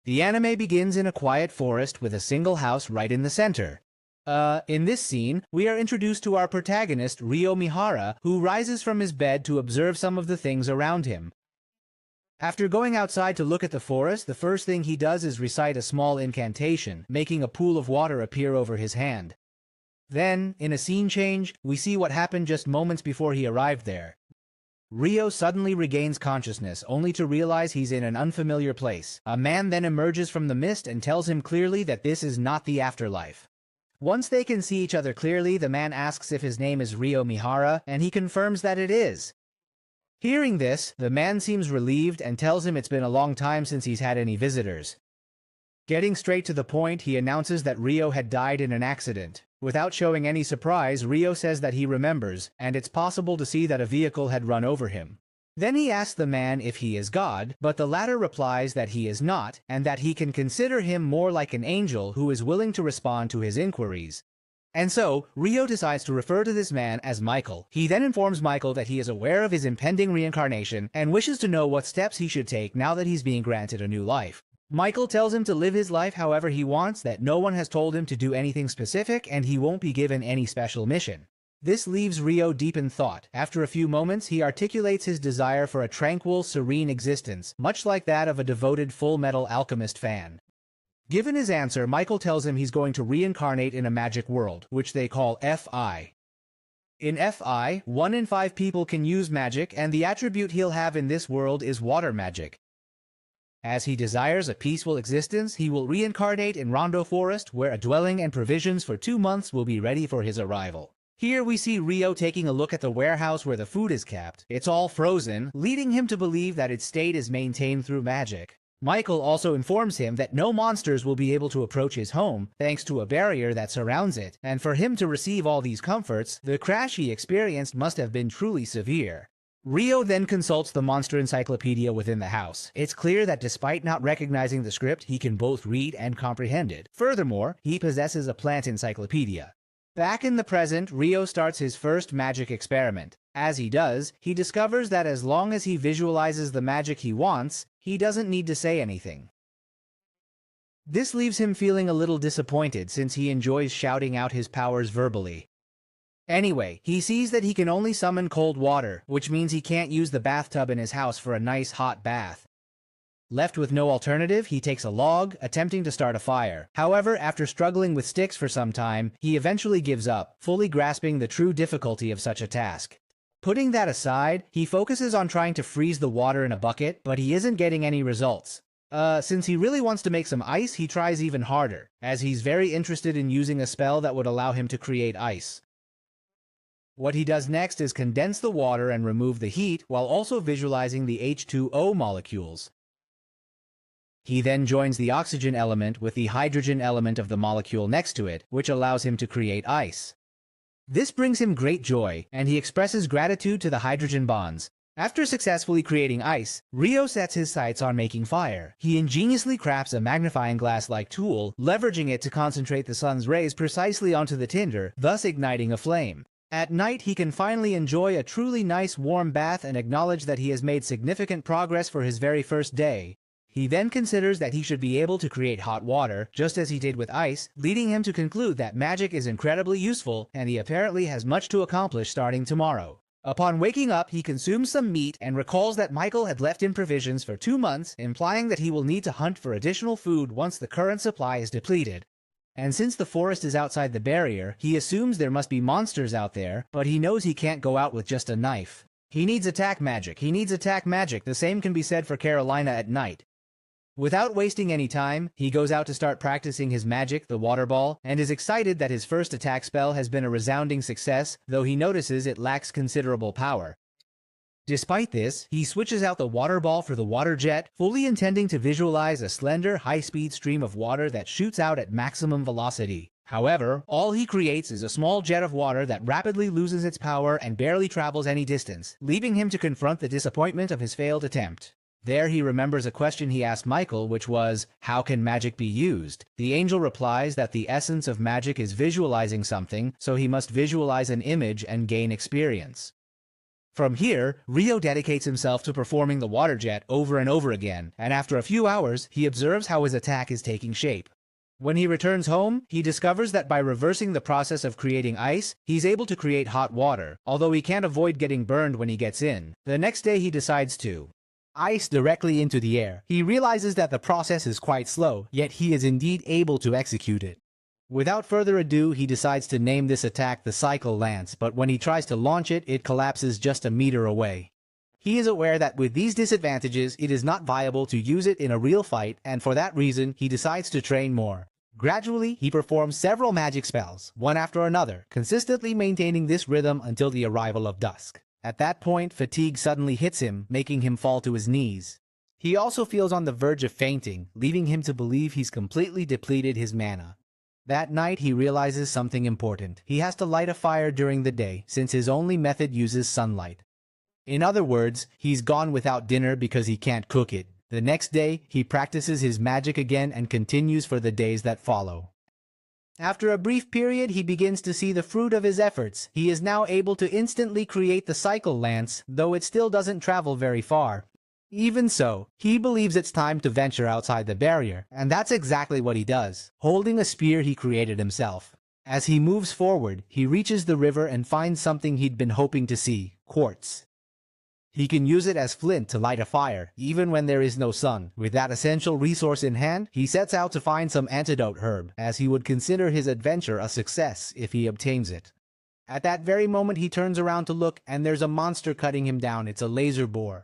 The anime begins in a quiet forest with a single house right in the center. In this scene, we are introduced to our protagonist, Ryo Mihara, who rises from his bed to observe some of the things around him. After going outside to look at the forest, the first thing he does is recite a small incantation, making a pool of water appear over his hand. Then, in a scene change, we see what happened just moments before he arrived there. Ryo suddenly regains consciousness, only to realize he's in an unfamiliar place. A man then emerges from the mist and tells him clearly that this is not the afterlife. Once they can see each other clearly, the man asks if his name is Ryo Mihara, and he confirms that it is. Hearing this, the man seems relieved and tells him it's been a long time since he's had any visitors. Getting straight to the point, he announces that Ryo had died in an accident. Without showing any surprise, Ryo says that he remembers, and it's possible to see that a vehicle had run over him. Then he asks the man if he is God, but the latter replies that he is not, and that he can consider him more like an angel who is willing to respond to his inquiries. And so, Ryo decides to refer to this man as Michael. He then informs Michael that he is aware of his impending reincarnation and wishes to know what steps he should take now that he's being granted a new life. Michael tells him to live his life however he wants, that no one has told him to do anything specific, and he won't be given any special mission. This leaves Ryo deep in thought. After a few moments, he articulates his desire for a tranquil, serene existence, much like that of a devoted Full Metal Alchemist fan. Given his answer, Michael tells him he's going to reincarnate in a magic world, which they call FI. In FI, 1 in 5 people can use magic, and the attribute he'll have in this world is water magic. As he desires a peaceful existence, he will reincarnate in Rondo Forest, where a dwelling and provisions for 2 months will be ready for his arrival. Here we see Ryo taking a look at the warehouse where the food is kept. It's all frozen, leading him to believe that its state is maintained through magic. Michael also informs him that no monsters will be able to approach his home, thanks to a barrier that surrounds it, and for him to receive all these comforts, the crash he experienced must have been truly severe. Ryo then consults the monster encyclopedia within the house. It's clear that despite not recognizing the script, he can both read and comprehend it. Furthermore, he possesses a plant encyclopedia. Back in the present, Ryo starts his first magic experiment. As he does, he discovers that as long as he visualizes the magic he wants, he doesn't need to say anything. This leaves him feeling a little disappointed since he enjoys shouting out his powers verbally. Anyway, he sees that he can only summon cold water, which means he can't use the bathtub in his house for a nice hot bath. Left with no alternative, he takes a log, attempting to start a fire. However, after struggling with sticks for some time, he eventually gives up, fully grasping the true difficulty of such a task. Putting that aside, he focuses on trying to freeze the water in a bucket, but he isn't getting any results. Since he really wants to make some ice, he tries even harder, as he's very interested in using a spell that would allow him to create ice. What he does next is condense the water and remove the heat, while also visualizing the H2O molecules. He then joins the oxygen element with the hydrogen element of the molecule next to it, which allows him to create ice. This brings him great joy, and he expresses gratitude to the hydrogen bonds. After successfully creating ice, Ryo sets his sights on making fire. He ingeniously crafts a magnifying glass-like tool, leveraging it to concentrate the sun's rays precisely onto the tinder, thus igniting a flame. At night, he can finally enjoy a truly nice warm bath and acknowledge that he has made significant progress for his very first day. He then considers that he should be able to create hot water, just as he did with ice, leading him to conclude that magic is incredibly useful, and he apparently has much to accomplish starting tomorrow. Upon waking up, he consumes some meat and recalls that Michael had left him provisions for 2 months, implying that he will need to hunt for additional food once the current supply is depleted. And since the forest is outside the barrier, he assumes there must be monsters out there, but he knows he can't go out with just a knife. He needs attack magic. The same can be said for Carolina at night. Without wasting any time, he goes out to start practicing his magic, the water ball, and is excited that his first attack spell has been a resounding success, though he notices it lacks considerable power. Despite this, he switches out the water ball for the water jet, fully intending to visualize a slender, high-speed stream of water that shoots out at maximum velocity. However, all he creates is a small jet of water that rapidly loses its power and barely travels any distance, leaving him to confront the disappointment of his failed attempt. There he remembers a question he asked Michael, which was, "How can magic be used?" The angel replies that the essence of magic is visualizing something, so he must visualize an image and gain experience. From here, Ryo dedicates himself to performing the water jet over and over again, and after a few hours, he observes how his attack is taking shape. When he returns home, he discovers that by reversing the process of creating ice, he's able to create hot water, although he can't avoid getting burned when he gets in. The next day he decides to ice directly into the air. He realizes that the process is quite slow, yet he is indeed able to execute it. Without further ado, he decides to name this attack the Cycle Lance, but when he tries to launch it, it collapses just a meter away. He is aware that with these disadvantages, it is not viable to use it in a real fight, and for that reason, he decides to train more. Gradually, he performs several magic spells, one after another, consistently maintaining this rhythm until the arrival of dusk. At that point, fatigue suddenly hits him, making him fall to his knees. He also feels on the verge of fainting, leaving him to believe he's completely depleted his mana. That night, he realizes something important. He has to light a fire during the day, since his only method uses sunlight. In other words, he's gone without dinner because he can't cook it. The next day, he practices his magic again and continues for the days that follow. After a brief period, he begins to see the fruit of his efforts. He is now able to instantly create the Cycle Lance, though it still doesn't travel very far. Even so, he believes it's time to venture outside the barrier, and that's exactly what he does, holding a spear he created himself. As he moves forward, he reaches the river and finds something he'd been hoping to see: quartz. He can use it as flint to light a fire, even when there is no sun. With that essential resource in hand, he sets out to find some antidote herb, as he would consider his adventure a success if he obtains it. At that very moment he turns around to look, and there's a monster cutting him down. It's a laser boar.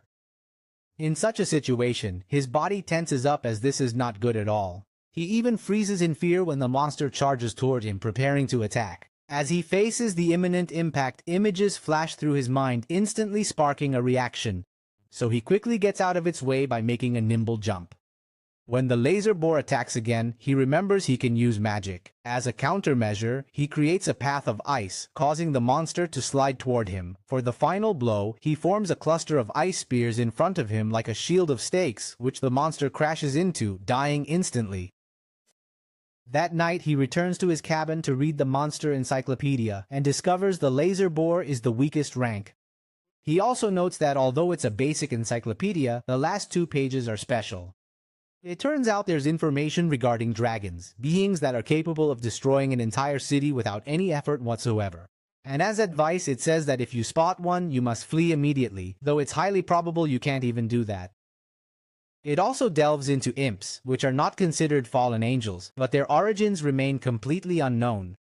In such a situation, his body tenses up as this is not good at all. He even freezes in fear when the monster charges toward him, preparing to attack. As he faces the imminent impact, images flash through his mind, instantly sparking a reaction. So he quickly gets out of its way by making a nimble jump. When the laser boar attacks again, he remembers he can use magic. As a countermeasure, he creates a path of ice, causing the monster to slide toward him. For the final blow, he forms a cluster of ice spears in front of him like a shield of stakes, which the monster crashes into, dying instantly. That night, he returns to his cabin to read the monster encyclopedia and discovers the laser boar is the weakest rank. He also notes that although it's a basic encyclopedia, the last 2 pages are special. It turns out there's information regarding dragons, beings that are capable of destroying an entire city without any effort whatsoever. And as advice, it says that if you spot one, you must flee immediately, though it's highly probable you can't even do that. It also delves into imps, which are not considered fallen angels, but their origins remain completely unknown.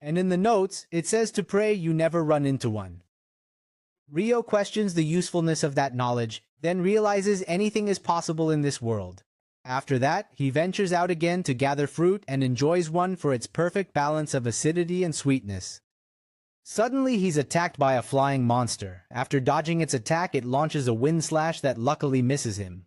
And in the notes, it says to pray you never run into one. Ryo questions the usefulness of that knowledge, then realizes anything is possible in this world. After that, he ventures out again to gather fruit and enjoys one for its perfect balance of acidity and sweetness. Suddenly, he's attacked by a flying monster. After dodging its attack, it launches a wind slash that luckily misses him.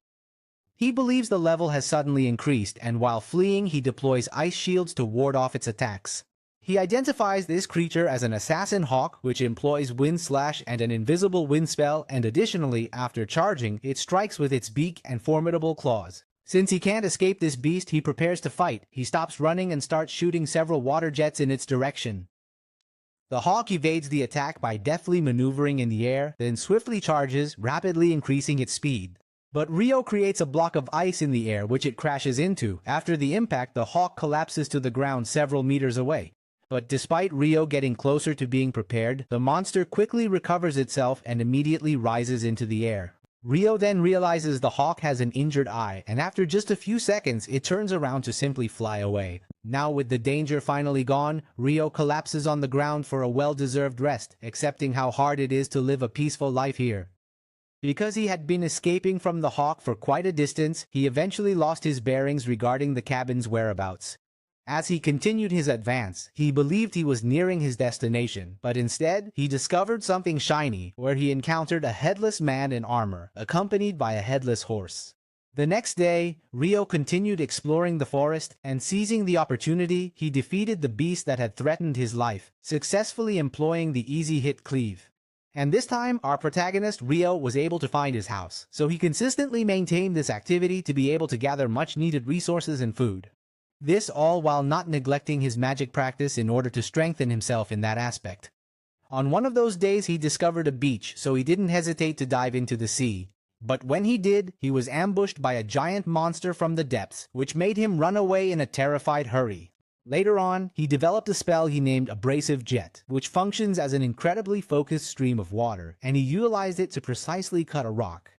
He believes the level has suddenly increased, and while fleeing, he deploys ice shields to ward off its attacks. He identifies this creature as an assassin hawk, which employs wind slash and an invisible wind spell, and additionally, after charging, it strikes with its beak and formidable claws. Since he can't escape this beast, he prepares to fight. He stops running and starts shooting several water jets in its direction. The hawk evades the attack by deftly maneuvering in the air, then swiftly charges, rapidly increasing its speed. But Ryo creates a block of ice in the air which it crashes into. After the impact, the hawk collapses to the ground several meters away. But despite Ryo getting closer to being prepared, the monster quickly recovers itself and immediately rises into the air. Ryo then realizes the hawk has an injured eye, and after just a few seconds, it turns around to simply fly away. Now with the danger finally gone, Ryo collapses on the ground for a well-deserved rest, accepting how hard it is to live a peaceful life here. Because he had been escaping from the hawk for quite a distance, he eventually lost his bearings regarding the cabin's whereabouts. As he continued his advance, he believed he was nearing his destination, but instead, he discovered something shiny, where he encountered a headless man in armor, accompanied by a headless horse. The next day, Ryo continued exploring the forest, and seizing the opportunity, he defeated the beast that had threatened his life, successfully employing the easy hit cleave. And this time, our protagonist, Ryo, was able to find his house, so he consistently maintained this activity to be able to gather much-needed resources and food. This all while not neglecting his magic practice in order to strengthen himself in that aspect. On one of those days he discovered a beach, so he didn't hesitate to dive into the sea. But when he did, he was ambushed by a giant monster from the depths, which made him run away in a terrified hurry. Later on, he developed a spell he named Abrasive Jet, which functions as an incredibly focused stream of water, and he utilized it to precisely cut a rock.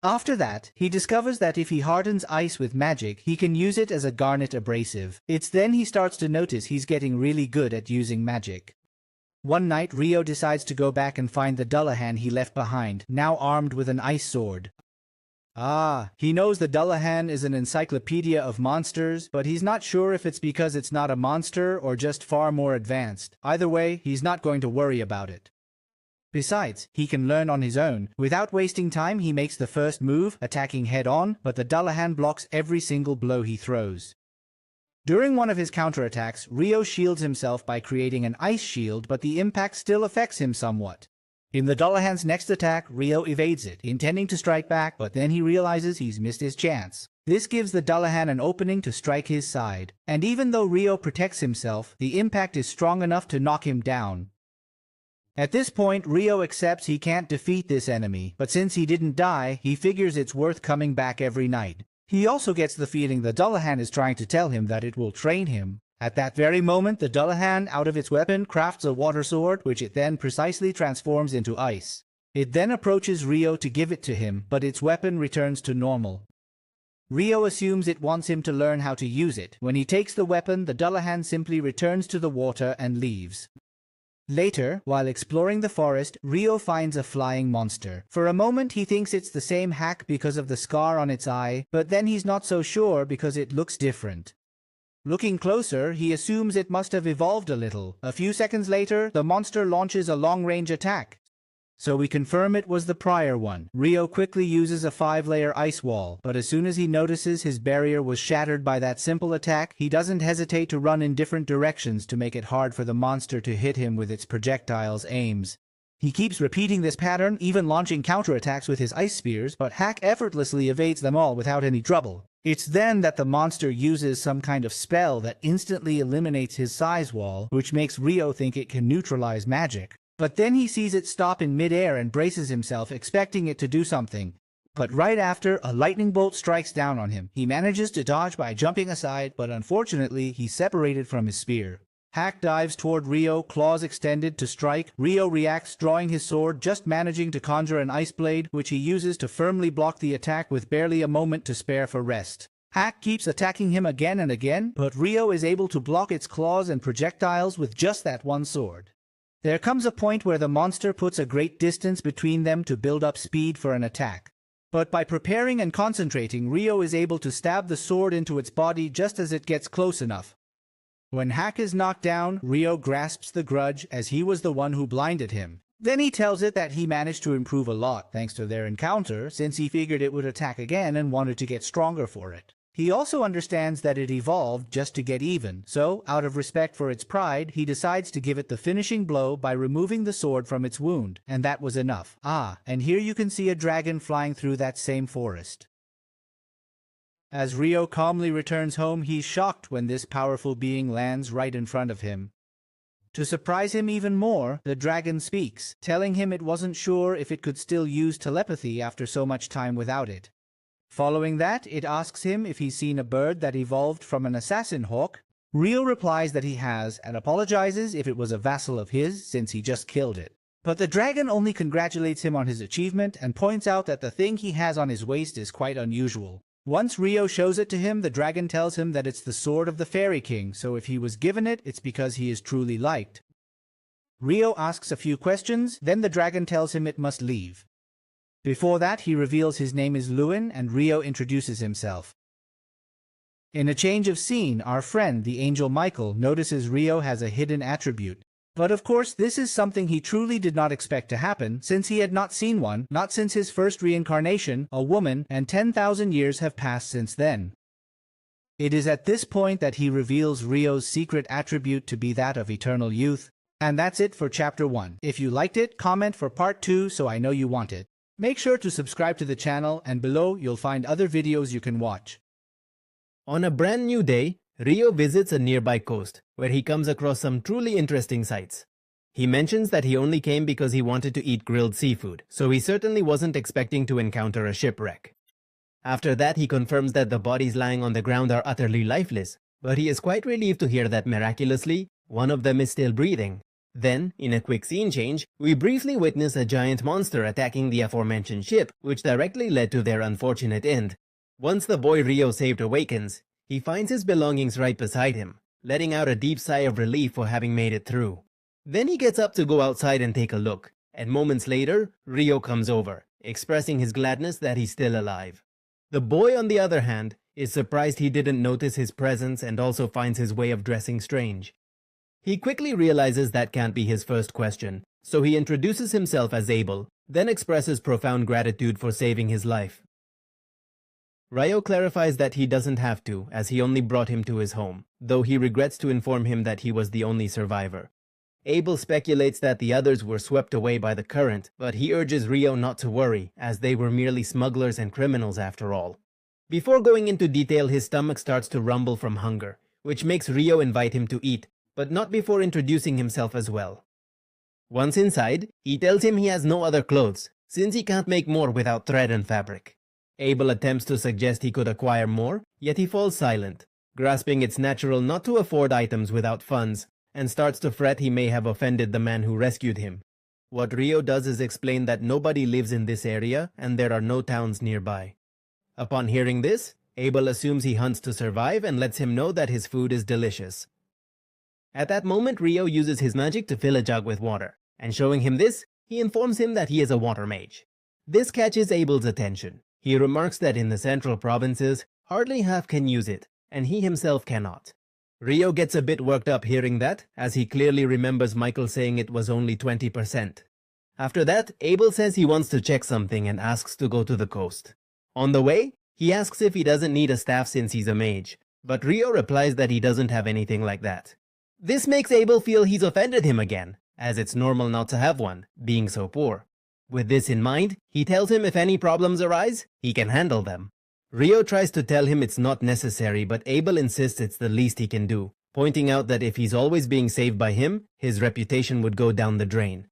After that, he discovers that if he hardens ice with magic, he can use it as a garnet abrasive. It's then he starts to notice he's getting really good at using magic. One night, Ryo decides to go back and find the Dullahan he left behind, now armed with an ice sword. He knows the Dullahan is an encyclopedia of monsters, but he's not sure if it's because it's not a monster or just far more advanced. Either way, he's not going to worry about it. Besides, he can learn on his own. Without wasting time, he makes the first move, attacking head-on, but the Dullahan blocks every single blow he throws. During one of his counterattacks, Ryo shields himself by creating an ice shield, but the impact still affects him somewhat. In the Dullahan's next attack, Ryo evades it, intending to strike back, but then he realizes he's missed his chance. This gives the Dullahan an opening to strike his side, and even though Ryo protects himself, the impact is strong enough to knock him down. At this point, Ryo accepts he can't defeat this enemy, but since he didn't die, he figures it's worth coming back every night. He also gets the feeling the Dullahan is trying to tell him that it will train him. At that very moment, the Dullahan, out of its weapon, crafts a water sword, which it then precisely transforms into ice. It then approaches Ryo to give it to him, but its weapon returns to normal. Ryo assumes it wants him to learn how to use it. When he takes the weapon, the Dullahan simply returns to the water and leaves. Later, while exploring the forest, Ryo finds a flying monster. For a moment he thinks it's the same hack because of the scar on its eye, but then he's not so sure because it looks different. Looking closer, he assumes it must have evolved a little. A few seconds later, the monster launches a long-range attack. So we confirm it was the prior one. Ryo quickly uses a 5-layer ice wall, but as soon as he notices his barrier was shattered by that simple attack, he doesn't hesitate to run in different directions to make it hard for the monster to hit him with its projectile's aims. He keeps repeating this pattern, even launching counterattacks with his ice spears, but Hack effortlessly evades them all without any trouble. It's then that the monster uses some kind of spell that instantly eliminates his size wall, which makes Ryo think it can neutralize magic. But then he sees it stop in mid-air and braces himself, expecting it to do something. But right after, a lightning bolt strikes down on him. He manages to dodge by jumping aside, but unfortunately, he's separated from his spear. Hack dives toward Ryo, claws extended to strike. Ryo reacts, drawing his sword, just managing to conjure an ice blade, which he uses to firmly block the attack with barely a moment to spare for rest. Hack keeps attacking him again and again, but Ryo is able to block its claws and projectiles with just that one sword. There comes a point where the monster puts a great distance between them to build up speed for an attack. But by preparing and concentrating, Ryo is able to stab the sword into its body just as it gets close enough. When Hack is knocked down, Ryo grasps the grudge as he was the one who blinded him. Then he tells it that he managed to improve a lot thanks to their encounter, since he figured it would attack again and wanted to get stronger for it. He also understands that it evolved just to get even, so, out of respect for its pride, he decides to give it the finishing blow by removing the sword from its wound, and that was enough. And here you can see a dragon flying through that same forest. As Ryo calmly returns home, he's shocked when this powerful being lands right in front of him. To surprise him even more, the dragon speaks, telling him it wasn't sure if it could still use telepathy after so much time without it. Following that, it asks him if he's seen a bird that evolved from an assassin hawk. Ryo replies that he has, and apologizes if it was a vassal of his, since he just killed it. But the dragon only congratulates him on his achievement and points out that the thing he has on his waist is quite unusual. Once Ryo shows it to him, the dragon tells him that it's the sword of the Fairy King, so if he was given it, it's because he is truly liked. Ryo asks a few questions, then the dragon tells him it must leave. Before that, he reveals his name is Lewin, and Ryo introduces himself. In a change of scene, our friend, the angel Michael, notices Ryo has a hidden attribute. But of course, this is something he truly did not expect to happen, since he had not seen one, not since his first reincarnation, a woman, and 10,000 years have passed since then. It is at this point that he reveals Ryo's secret attribute to be that of eternal youth. And that's it for Chapter 1. If you liked it, comment for Part 2 so I know you want it. Make sure to subscribe to the channel, and below you'll find other videos you can watch. On a brand new day, Ryo visits a nearby coast, where he comes across some truly interesting sights. He mentions that he only came because he wanted to eat grilled seafood, so he certainly wasn't expecting to encounter a shipwreck. After that, he confirms that the bodies lying on the ground are utterly lifeless, but he is quite relieved to hear that miraculously, one of them is still breathing. Then, in a quick scene change, we briefly witness a giant monster attacking the aforementioned ship, which directly led to their unfortunate end. Once the boy Ryo saved awakens, he finds his belongings right beside him, letting out a deep sigh of relief for having made it through. Then he gets up to go outside and take a look, and moments later, Ryo comes over, expressing his gladness that he's still alive. The boy, on the other hand, is surprised he didn't notice his presence and also finds his way of dressing strange. He quickly realizes that can't be his first question, so he introduces himself as Abel, then expresses profound gratitude for saving his life. Ryo clarifies that he doesn't have to, as he only brought him to his home, though he regrets to inform him that he was the only survivor. Abel speculates that the others were swept away by the current, but he urges Ryo not to worry, as they were merely smugglers and criminals after all. Before going into detail, his stomach starts to rumble from hunger, which makes Ryo invite him to eat, but not before introducing himself as well. Once inside, he tells him he has no other clothes, since he can't make more without thread and fabric. Abel attempts to suggest he could acquire more, yet he falls silent, grasping it's natural not to afford items without funds, and starts to fret he may have offended the man who rescued him. What Ryo does is explain that nobody lives in this area and there are no towns nearby. Upon hearing this, Abel assumes he hunts to survive and lets him know that his food is delicious. At that moment, Ryo uses his magic to fill a jug with water, and showing him this, he informs him that he is a water mage. This catches Abel's attention. He remarks that in the central provinces, hardly half can use it, and he himself cannot. Ryo gets a bit worked up hearing that, as he clearly remembers Michael saying it was only 20%. After that, Abel says he wants to check something and asks to go to the coast. On the way, he asks if he doesn't need a staff since he's a mage, but Ryo replies that he doesn't have anything like that. This makes Abel feel he's offended him again, as it's normal not to have one, being so poor. With this in mind, he tells him if any problems arise, he can handle them. Ryo tries to tell him it's not necessary, but Abel insists it's the least he can do, pointing out that if he's always being saved by him, his reputation would go down the drain.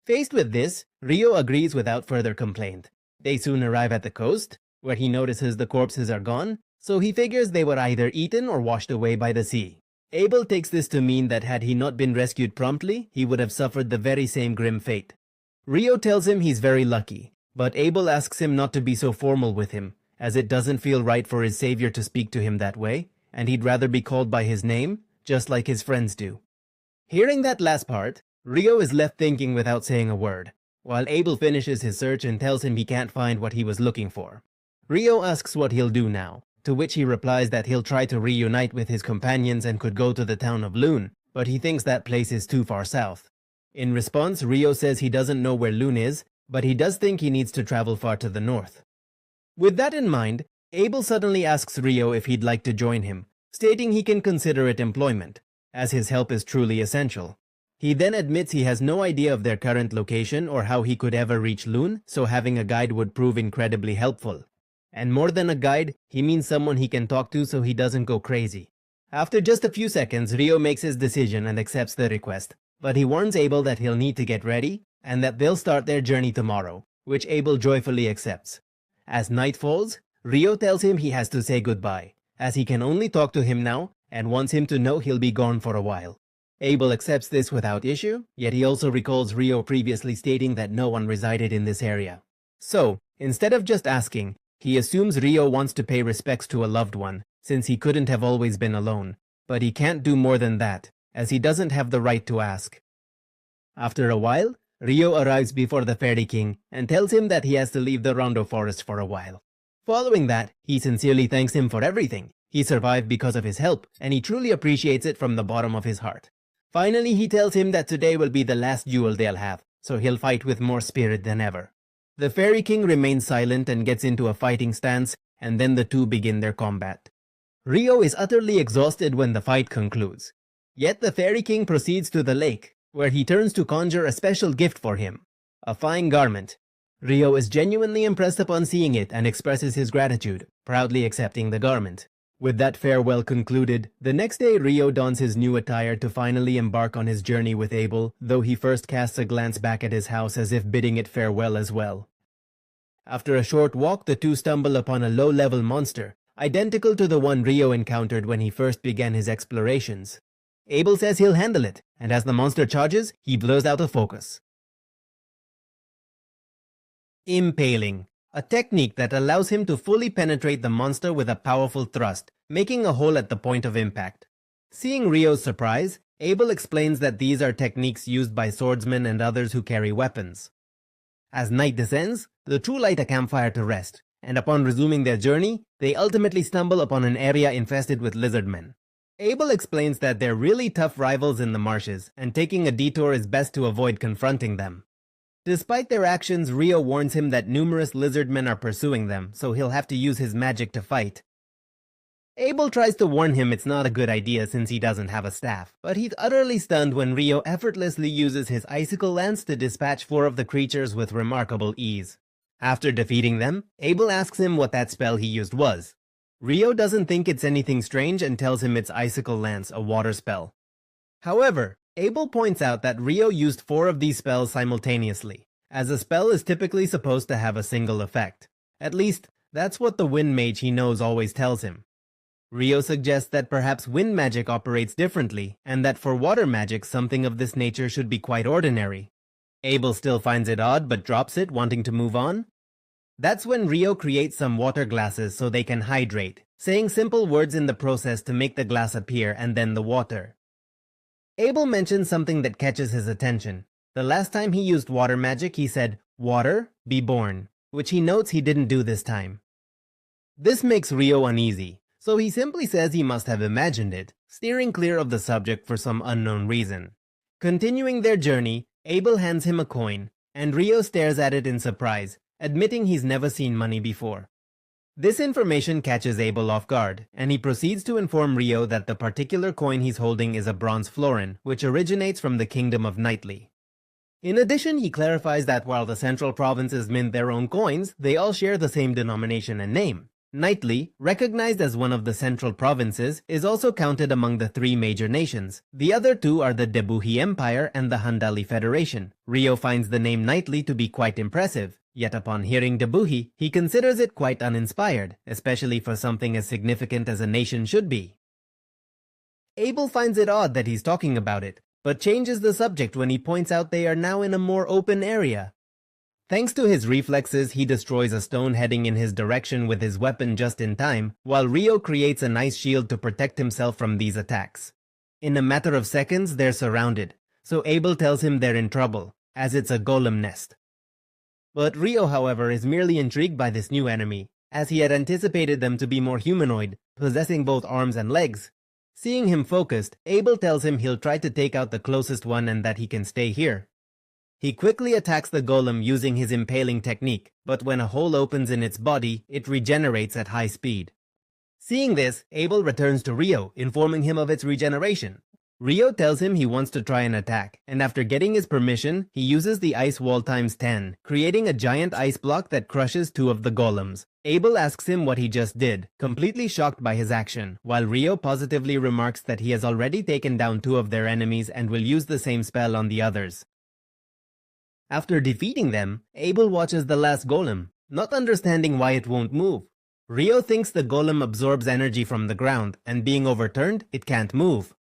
Faced with this, Ryo agrees without further complaint. They soon arrive at the coast, where he notices the corpses are gone, so he figures they were either eaten or washed away by the sea. Abel takes this to mean that had he not been rescued promptly, he would have suffered the very same grim fate. Ryo tells him he's very lucky, but Abel asks him not to be so formal with him, as it doesn't feel right for his savior to speak to him that way, and he'd rather be called by his name, just like his friends do. Hearing that last part, Ryo is left thinking without saying a word, while Abel finishes his search and tells him he can't find what he was looking for. Ryo asks what he'll do now, to which he replies that he'll try to reunite with his companions and could go to the town of Loon, but he thinks that place is too far south. In response, Ryo says he doesn't know where Loon is, but he does think he needs to travel far to the north. With that in mind, Abel suddenly asks Ryo if he'd like to join him, stating he can consider it employment, as his help is truly essential. He then admits he has no idea of their current location or how he could ever reach Loon, so having a guide would prove incredibly helpful. And more than a guide, he means someone he can talk to so he doesn't go crazy. After just a few seconds, Ryo makes his decision and accepts the request, but he warns Abel that he'll need to get ready and that they'll start their journey tomorrow, which Abel joyfully accepts. As night falls, Ryo tells him he has to say goodbye, as he can only talk to him now and wants him to know he'll be gone for a while. Abel accepts this without issue, yet he also recalls Ryo previously stating that no one resided in this area. So, instead of just asking, he assumes Ryo wants to pay respects to a loved one, since he couldn't have always been alone, but he can't do more than that, as he doesn't have the right to ask. After a while, Ryo arrives before the Fairy King and tells him that he has to leave the Rondo Forest for a while. Following that, he sincerely thanks him for everything. He survived because of his help, and he truly appreciates it from the bottom of his heart. Finally, he tells him that today will be the last duel they'll have, so he'll fight with more spirit than ever. The Fairy King remains silent and gets into a fighting stance, and then the two begin their combat. Ryo is utterly exhausted when the fight concludes. Yet the Fairy King proceeds to the lake, where he turns to conjure a special gift for him, a fine garment. Ryo is genuinely impressed upon seeing it and expresses his gratitude, proudly accepting the garment. With that farewell concluded, the next day Rio dons his new attire to finally embark on his journey with Abel, though he first casts a glance back at his house as if bidding it farewell as well. After a short walk, the two stumble upon a low-level monster, identical to the one Rio encountered when he first began his explorations. Abel says he'll handle it, and as the monster charges, he blows out of focus. Impaling, a technique that allows him to fully penetrate the monster with a powerful thrust, making a hole at the point of impact. Seeing Rio's surprise, Abel explains that these are techniques used by swordsmen and others who carry weapons. As night descends, the two light a campfire to rest, and upon resuming their journey, they ultimately stumble upon an area infested with lizardmen. Abel explains that they're really tough rivals in the marshes, and taking a detour is best to avoid confronting them. Despite their actions, Rio warns him that numerous lizardmen are pursuing them, so he'll have to use his magic to fight. Abel tries to warn him it's not a good idea since he doesn't have a staff, but he's utterly stunned when Rio effortlessly uses his icicle lance to dispatch 4 of the creatures with remarkable ease. After defeating them, Abel asks him what that spell he used was. Rio doesn't think it's anything strange and tells him it's Icicle Lance, a water spell. However, Abel points out that Rio used 4 of these spells simultaneously, as a spell is typically supposed to have a single effect. At least, that's what the wind mage he knows always tells him. Rio suggests that perhaps wind magic operates differently, and that for water magic something of this nature should be quite ordinary. Abel still finds it odd but drops it, wanting to move on. That's when Rio creates some water glasses so they can hydrate, saying simple words in the process to make the glass appear and then the water. Abel mentions something that catches his attention. The last time he used water magic, he said, "Water, be born," which he notes he didn't do this time. This makes Rio uneasy, so he simply says he must have imagined it, steering clear of the subject for some unknown reason. Continuing their journey, Abel hands him a coin, and Rio stares at it in surprise, admitting he's never seen money before. This information catches Abel off guard, and he proceeds to inform Rio that the particular coin he's holding is a bronze florin, which originates from the kingdom of Knightly. In addition, he clarifies that while the central provinces mint their own coins, they all share the same denomination and name. Knightly, recognized as one of the central provinces, is also counted among the 3 major nations. The other 2 are the Debuhi Empire and the Handali Federation. Rio finds the name Knightly to be quite impressive, yet upon hearing Debuhi, he considers it quite uninspired, especially for something as significant as a nation should be. Abel finds it odd that he's talking about it, but changes the subject when he points out they are now in a more open area. Thanks to his reflexes, he destroys a stone heading in his direction with his weapon just in time, while Rio creates an ice shield to protect himself from these attacks. In a matter of seconds, they're surrounded, so Abel tells him they're in trouble, as it's a golem nest. But Rio, however, is merely intrigued by this new enemy, as he had anticipated them to be more humanoid, possessing both arms and legs. Seeing him focused, Abel tells him he'll try to take out the closest one and that he can stay here. He quickly attacks the golem using his impaling technique, but when a hole opens in its body, it regenerates at high speed. Seeing this, Abel returns to Rio, informing him of its regeneration. Rio tells him he wants to try an attack, and after getting his permission, he uses the ice wall times 10, creating a giant ice block that crushes 2 of the golems. Abel asks him what he just did, completely shocked by his action, while Rio positively remarks that he has already taken down 2 of their enemies and will use the same spell on the others. After defeating them, Abel watches the last golem, not understanding why it won't move. Rio thinks the golem absorbs energy from the ground, and being overturned, it can't move.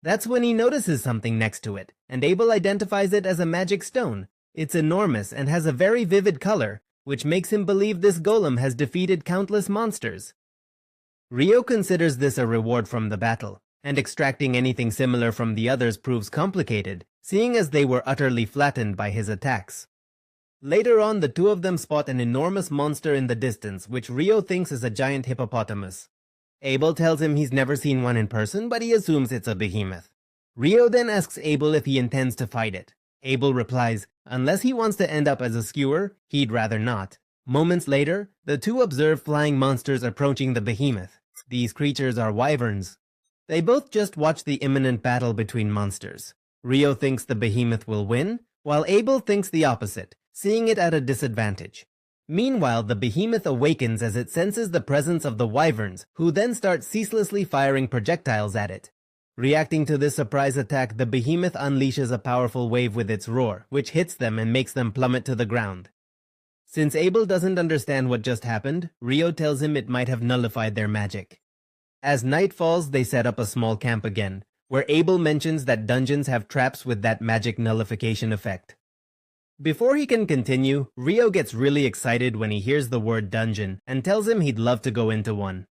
That's when he notices something next to it, and Abel identifies it as a magic stone. It's enormous and has a very vivid color, which makes him believe this golem has defeated countless monsters. Rio considers this a reward from the battle, and extracting anything similar from the others proves complicated, seeing as they were utterly flattened by his attacks. Later on, the 2 of them spot an enormous monster in the distance, which Rio thinks is a giant hippopotamus. Abel tells him he's never seen one in person, but he assumes it's a behemoth. Rio then asks Abel if he intends to fight it. Abel replies, unless he wants to end up as a skewer, he'd rather not. Moments later, the 2 observe flying monsters approaching the behemoth. These creatures are wyverns. They both just watch the imminent battle between monsters. Rio thinks the behemoth will win, while Abel thinks the opposite, seeing it at a disadvantage. Meanwhile, the behemoth awakens as it senses the presence of the wyverns, who then start ceaselessly firing projectiles at it. Reacting to this surprise attack, the behemoth unleashes a powerful wave with its roar, which hits them and makes them plummet to the ground. Since Abel doesn't understand what just happened, Ryo tells him it might have nullified their magic. As night falls, they set up a small camp again, where Abel mentions that dungeons have traps with that magic nullification effect. Before he can continue, Ryo gets really excited when he hears the word dungeon and tells him he'd love to go into one.